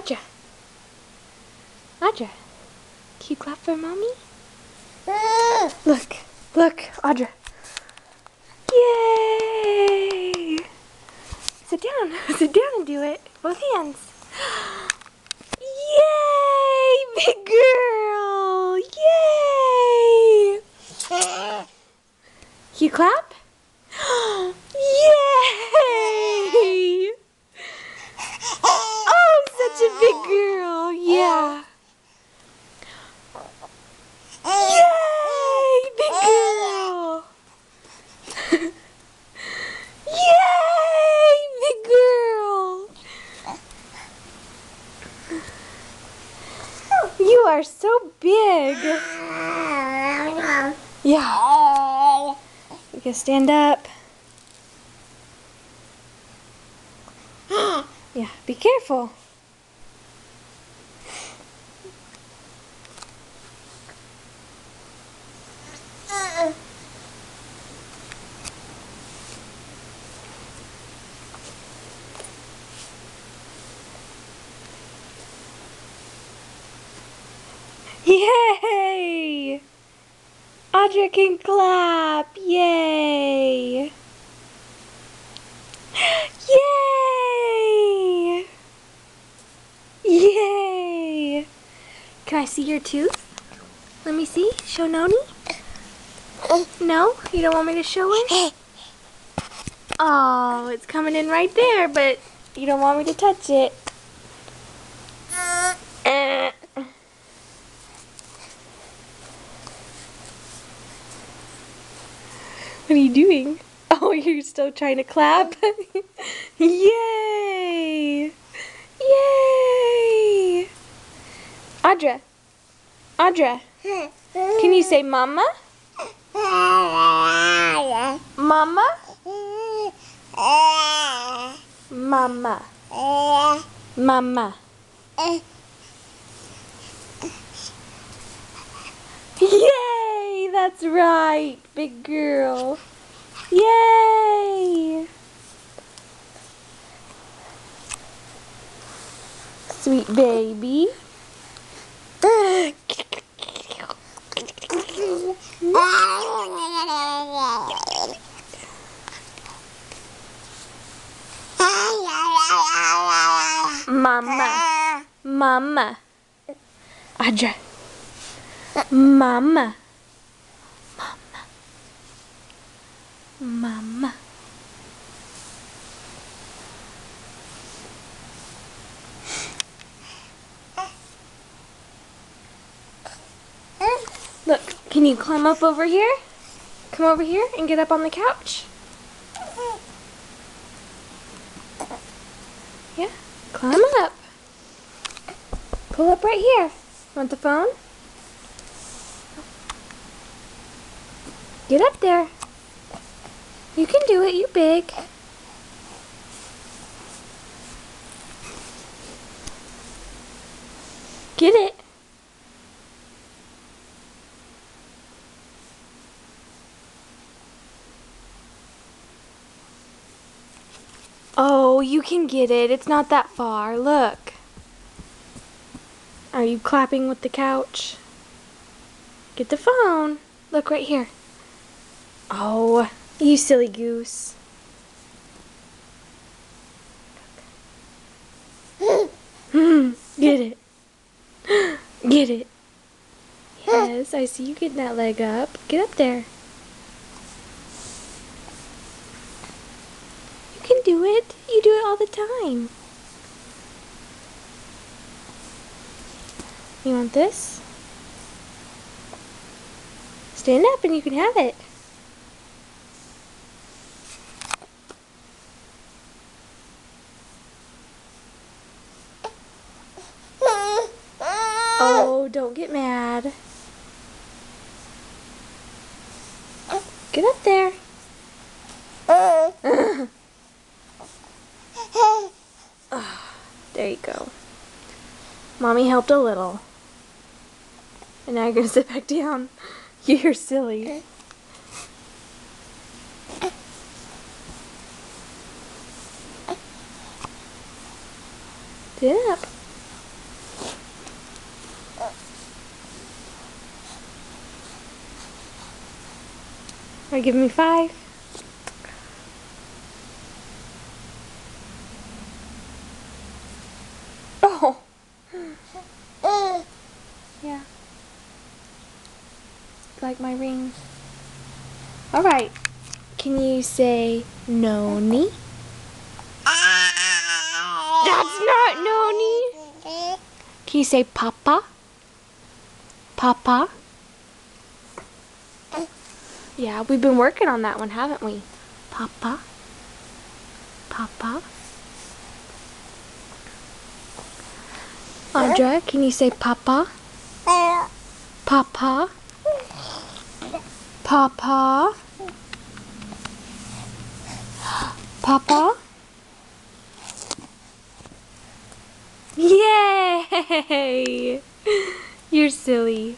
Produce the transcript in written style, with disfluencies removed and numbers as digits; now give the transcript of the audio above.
Audra. Audra. Can you clap for mommy? Look. Look, Audra. Yay! Sit down. Sit down and do it. Both hands. Yay! Big girl! Yay! Can you clap? Yay! Oh, such a big girl. Yeah. Yay! Big girl! Yay! Big girl! You are so big. Yeah. You can stand up. Yeah, be careful. Yay! Audra can clap. Yay! Yay! Yay! Can I see your tooth? Let me see. Show Noni? No? You don't want me to show it? Oh, it's coming in right there, but you don't want me to touch it. What are you doing? Oh, you're still trying to clap? Yay! Yay! Audra. Audra. Can you say mama? Mama? Mama. Mama. Yay! That's right, big girl. Yay! Sweet baby. Mama. Mama. Audra. Mama. Mama. Mama. Look, can you climb up over here? Come over here and get up on the couch. Yeah, climb up. Pull up right here. Want the phone? Get up there. You can do it, you're big. Get it. Oh, you can get it. It's not that far. Look. Are you clapping with the couch? Get the phone. Look right here. Oh, you silly goose. Get it. Get it. Yes, I see you getting that leg up. Get up there. You can do it. You do it all the time. You want this? Stand up and you can have it. Oh, don't get mad. Get up there. There you go. Mommy helped a little. And now you're going to sit back down. You're silly. Sit up. Or give me 5. Oh. Yeah. Like my rings. Alright. Can you say Noni? That's not Noni. Can you say Papa? Papa? Yeah, we've been working on that one, haven't we? Papa? Papa? Audra, can you say Papa? Papa? Papa? Papa? Yay! You're silly.